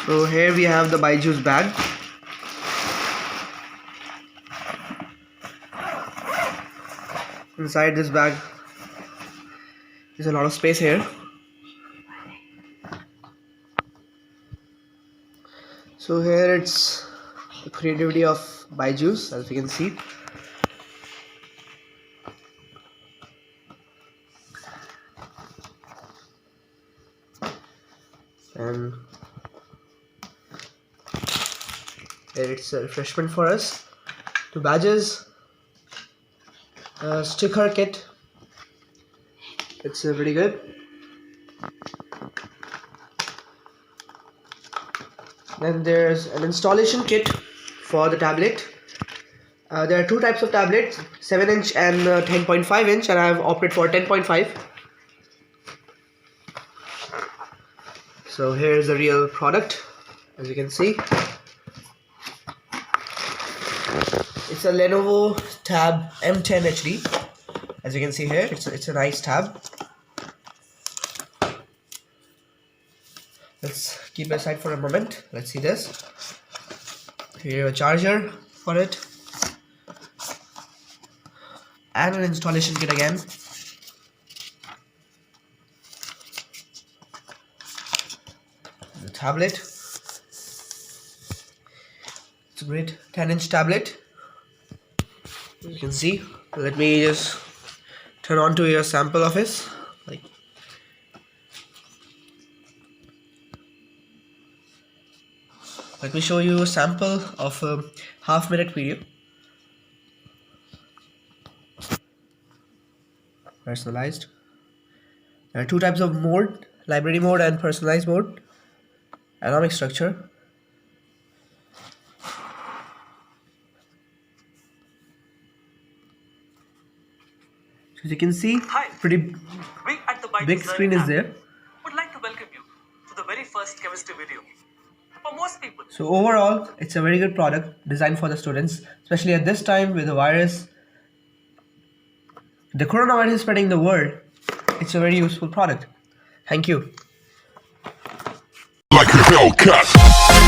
So here we have the BYJU'S bag. Inside this bag there's a lot of space here. So here it's the creativity of BYJU'S, as you can see. And here it's a refreshment for us. 2 badges, a sticker kit. It's pretty good. Then there's an installation kit for the tablet. There are 2 types of tablets, 7-inch and 10.5 inch, and I have opted for 10.5. So here's the real product, as you can see. It's a Lenovo Tab M10 HD. As you can see here, it's a nice tab. Let's keep it aside for a moment. Let's see this. Here a charger for it, and an installation kit again. The tablet. It's a great 10-inch tablet. As you can see. Let me just turn on to your sample of this. Let me show you a sample of a half-minute video. Personalized. There are 2 types of mode: library mode and personalized mode. Atomic structure. So as you can see, pretty big screen is there. Would like to welcome you to the very first chemistry video. For most people. So overall, it's a very good product designed for the students, especially at this time with the virus. The coronavirus is spreading the world. It's a very useful product. Thank you. Like a Hellcat.